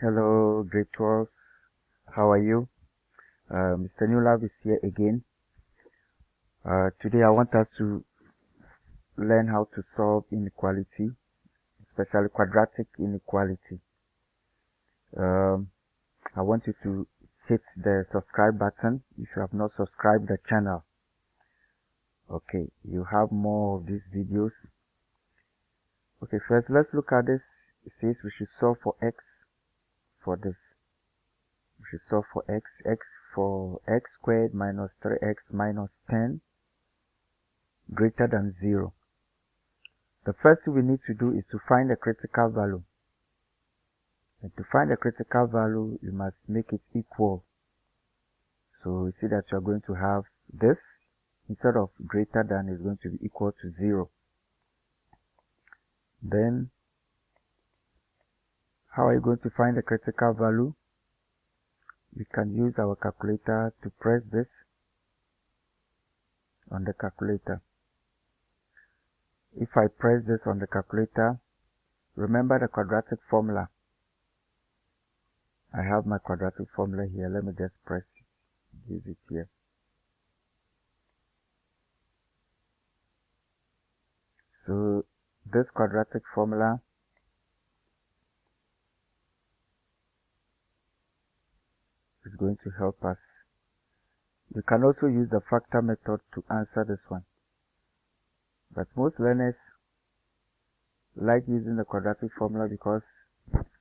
Hello, grade 12. How are you? Mr. Newlove is here again. Today I want us to learn how to solve inequality, especially quadratic inequality. I want you to hit the subscribe button if you have not subscribed the channel. Okay, you have more of these videos. Okay, first let's look at this. It says we should solve for x for this. We should solve for x for x squared minus 3x minus 10 greater than 0. The first thing we need to do is to find the critical value. And to find the critical value, you must make it equal. So you see that you are going to have this, instead of greater than, is going to be equal to 0. Then, how are you going to find the critical value? We can use our calculator to press this on the calculator. If I press this on the calculator, remember the quadratic formula. I have my quadratic formula here. Let me just press it, use it here. So this quadratic formula is going to help us. You can also use the factor method to answer this one. But most learners like using the quadratic formula because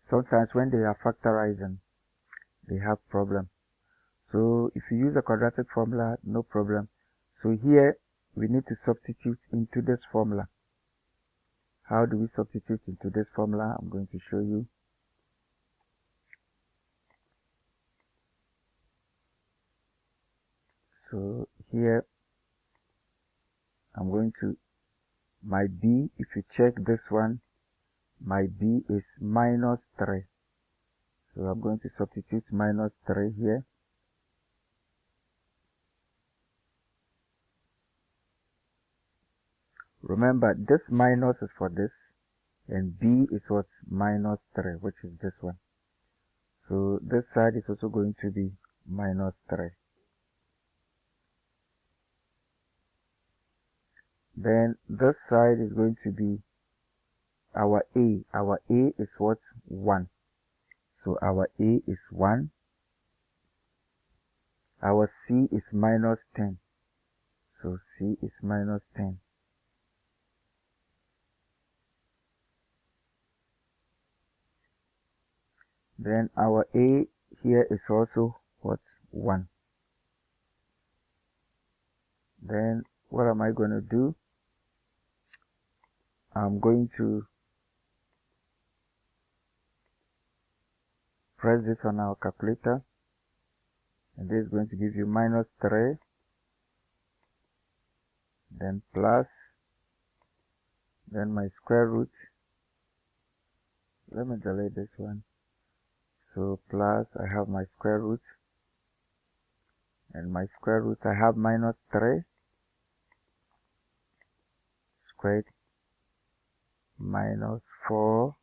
sometimes when they are factorizing, they have problem. So if you use the quadratic formula, no problem. So here we need to substitute into this formula. How do we substitute into this formula? I'm going to show you. So here I'm going to, my b, if you check this one, my b is minus 3. So I'm going to substitute minus 3 here. Remember, this minus is for this, and b is what? Minus 3, which is this one. So this side is also going to be minus 3. Then this side is going to be our a. Our a is what? 1. So our a is 1. Our c is minus 10. So c is minus 10. Then our a here is also what? 1. Then what am I going to do? I'm going to press this on our calculator, and this is going to give you minus 3, then plus, then my square root. Let me delete this one. So plus, I have my square root, and my square root, I have minus 3 squared minus 4.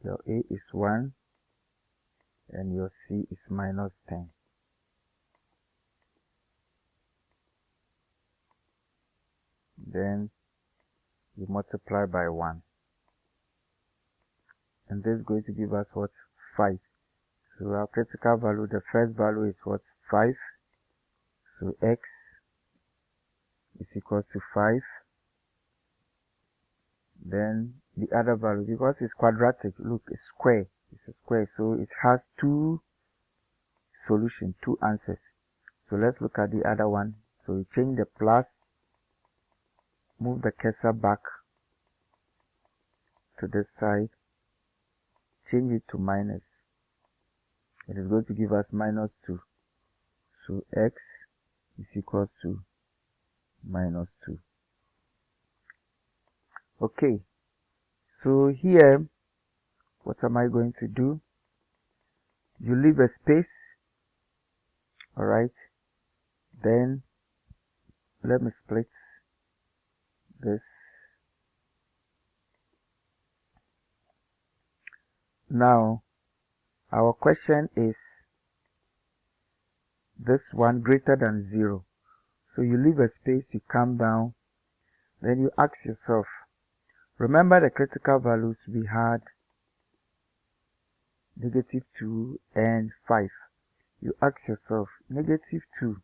Your a is 1, and your c is minus 10. Then you multiply by 1. And this is going to give us what? 5. So our critical value, the first value is what? 5. So x is equal to 5. Then the other value, because it's quadratic, look, it's square. It's a square, so it has 2 solutions, 2 answers. So let's look at the other one. So you change the plus, move the cursor back to this side, change it to minus. It is going to give us minus 2. So x is equal to minus 2. Okay, so here, what am I going to do? You leave a space, alright? Then, let me split this. Now, our question is this one greater than 0. So you leave a space, you come down, then you ask yourself, remember the critical values we had, -2 and 5. You ask yourself, -2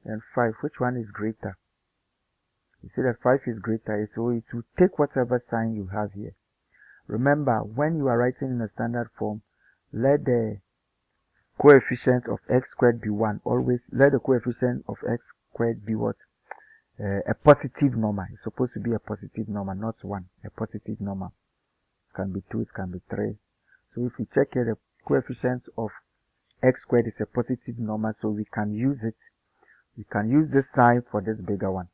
and 5, which one is greater? You see that 5 is greater, so it will take whatever sign you have here. Remember, when you are writing in a standard form, let the coefficient of x squared be 1. Always let the coefficient of x squared be what? A positive number. It's supposed to be a positive number, not 1. A positive number. It can be 2, it can be 3. So if you check here, the coefficient of x squared is a positive number, so we can use it. We can use this sign for this bigger one.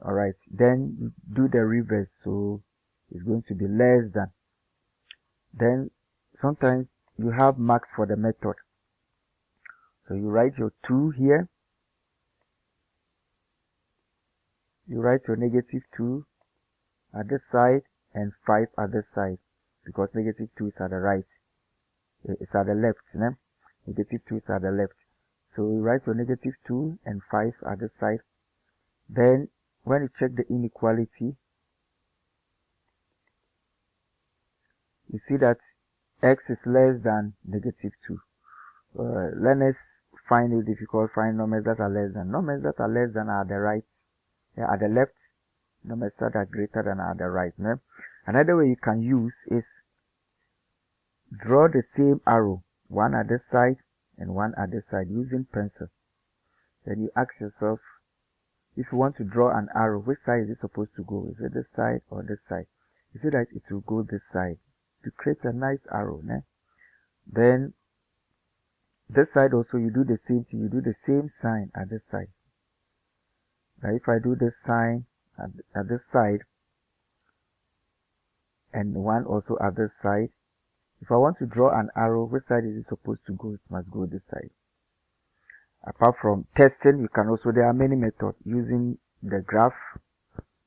Alright, then you do the reverse, so it's going to be less than. Then sometimes you have marks for the method. So you write your 2 here. You write your -2 at this side and 5 at this side, because -2 is at the right. It's at the left. -2 is at the left. So you write your -2 and 5 at this side. Then when you check the inequality, you see that x is less than -2. Learners find it difficult, find numbers that are less than. Numbers that are less than are at the right, at the left. Numbers that are greater than are at the right. Another way you can use is draw the same arrow, one at this side and one at this side, using pencil. Then you ask yourself, if you want to draw an arrow, which side is it supposed to go? Is it this side or this side? You see that it will go this side to create a nice arrow. Then this side also, you do the same thing. You do the same sign at this side. Now if I do this sign at this side and one also at this side, if I want to draw an arrow, which side is it supposed to go? It must go this side. Apart from testing, you can also, there are many methods using the graph,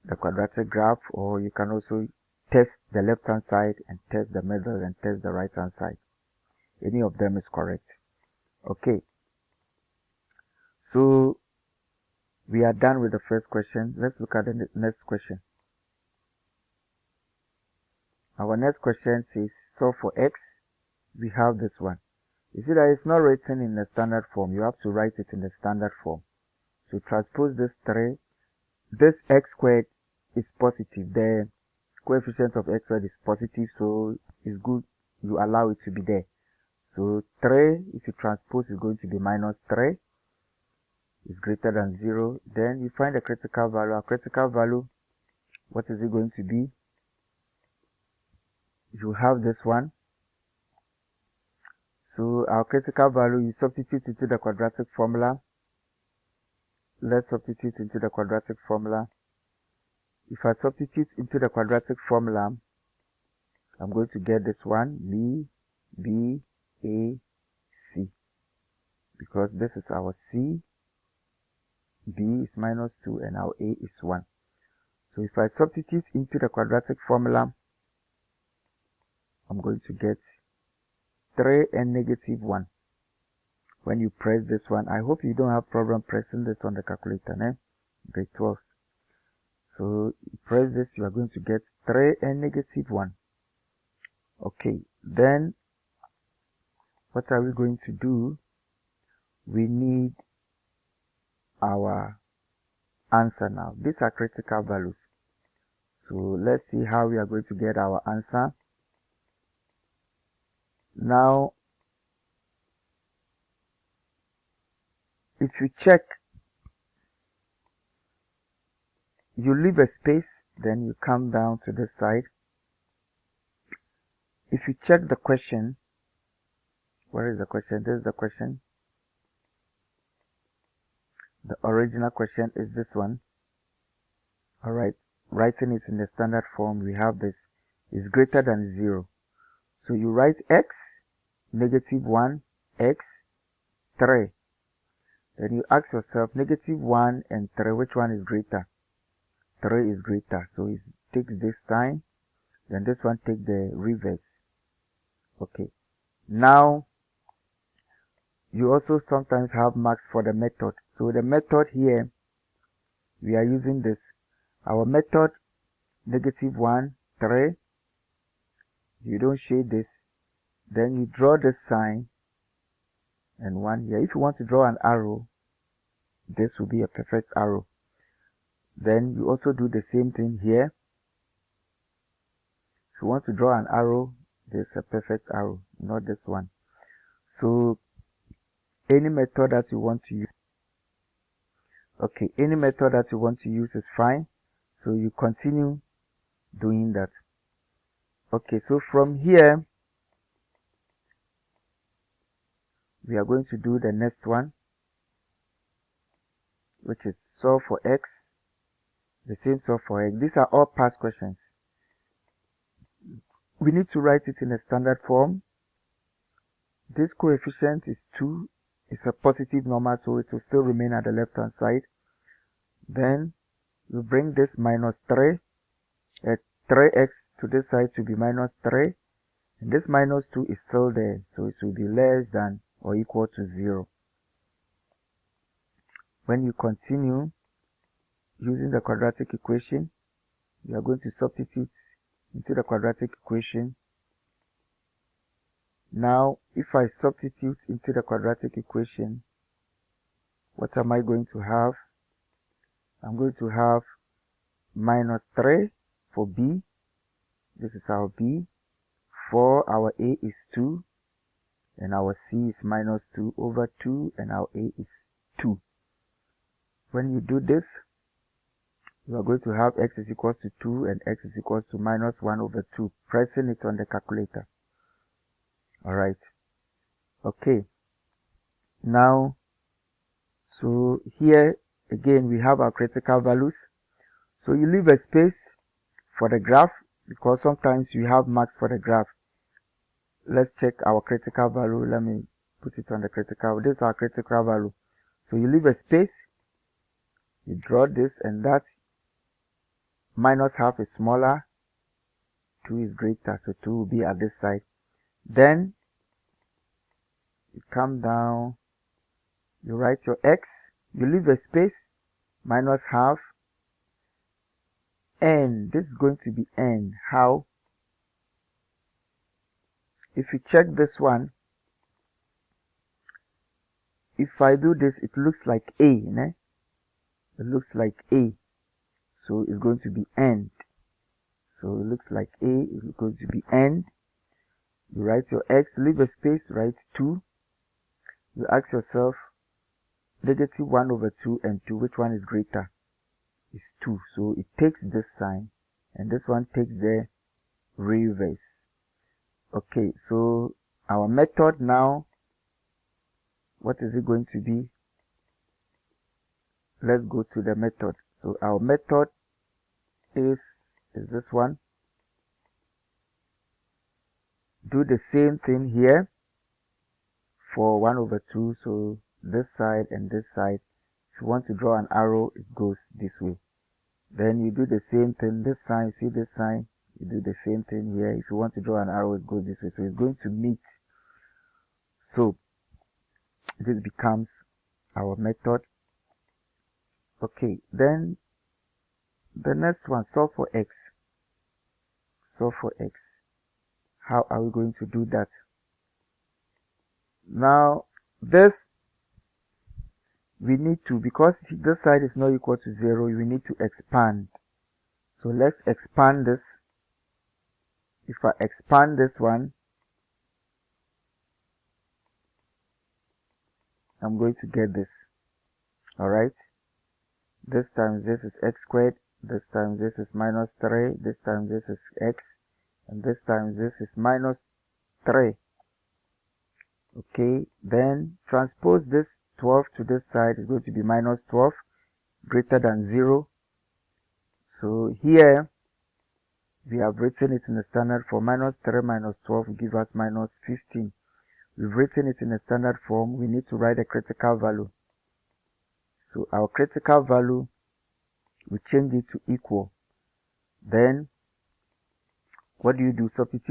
the quadratic graph, or you can also test the left hand side and test the middle and test the right hand side. Any of them is correct. Okay. So we are done with the first question. Let's look at the next question. Our next question says, solve for x. We have this one. You see that it's not written in the standard form. You have to write it in the standard form. So transpose this 3. This x squared is positive. The coefficient of x squared is positive, so it's good you allow it to be there. So 3, if you transpose, is going to be -3. Is greater than 0. Then you find the critical value. Our critical value, what is it going to be? You have this one. So our critical value, you substitute into the quadratic formula. Let's substitute into the quadratic formula. If I substitute into the quadratic formula, I'm going to get this one, B, A, C. Because this is our C, B is -2 and our A is 1. So if I substitute into the quadratic formula, I'm going to get 3 and -1. When you press this one, I hope you don't have problem pressing this on the calculator, grade 12. So you press this, you are going to get 3 and -1. Okay, then what are we going to do? We need our answer now. These are critical values. So let's see how we are going to get our answer. Now, if you check, you leave a space, then you come down to this side. If you check the question, where is the question? This is the question. The original question is this one. Alright, writing it in the standard form, we have this is greater than 0. So you write x, -1, x, 3. Then you ask yourself, -1 and 3, which one is greater? 3 is greater. So it takes this sign. then this one take the reverse. Okay, now you also sometimes have marks for the method. So the method here, we are using this. Our method, -1, 3. You don't shade this. Then you draw this sign and 1 here. If you want to draw an arrow, this will be a perfect arrow. Then you also do the same thing here. If you want to draw an arrow, there's a perfect arrow, not this one. So any method that you want to use, okay, any method that you want to use is fine. So you continue doing that. Okay, so from here, we are going to do the next one, which is solve for x. The same solve for x. These are all past questions. We need to write it in a standard form. This coefficient is 2. It's a positive number, so it will still remain at the left hand side. Then you bring this minus 3, 3x to this side to be minus 3. And this minus 2 is still there, so it will be less than or equal to 0. When you continue using the quadratic equation, you are going to substitute into the quadratic equation. Now, if I substitute into the quadratic equation, what am I going to have? I'm going to have minus 3 for b. This is our b. For our a is 2. And our c is minus 2 over 2. And our a is 2. When you do this, you are going to have x is equal to 2 and x is equal to minus 1 over 2. Pressing it on the calculator. Alright. Okay. Now, so here again we have our critical values. So you leave a space for the graph because sometimes you have marks for the graph. Let's check our critical value. Let me put it on the critical. This is our critical value. So you leave a space. You draw this and that. Minus half is smaller. 2 is greater. So 2 will be at this side. Then you come down. You write your x. You leave a space. Minus half. N. This is going to be n. How? If you check this one, if I do this, it looks like A, né? It looks like A. So it's going to be n. So it looks like A, it's going to be n. You write your x, leave a space, write 2. You ask yourself, -1 over 2 and 2, which one is greater? It's 2. So it takes this sign, and this one takes the reverse. Okay, so our method now, what is it going to be? Let's go to the method. So our method is this one. Do the same thing here for 1 over 2. So this side and this side. If you want to draw an arrow, it goes this way. Then you do the same thing. This sign, see this sign? You do the same thing here. If you want to draw an arrow, it goes this way. So it's going to meet. So this becomes our method. Okay, then the next one, solve for x. Solve for x. How are we going to do that? Now, this, we need to, because this side is not equal to 0, we need to expand. So let's expand this. If I expand this one, I'm going to get this. Alright? This times this is x squared. This times this is minus 3. This times this is x. And this times this is minus 3. Okay, then transpose this 12 to this side is going to be minus 12, greater than 0. So here we have written it in the standard form. Minus 3 minus 12 will give us minus 15. We've written it in a standard form. We need to write a critical value. So our critical value, we change it to equal. Then What do? Substitute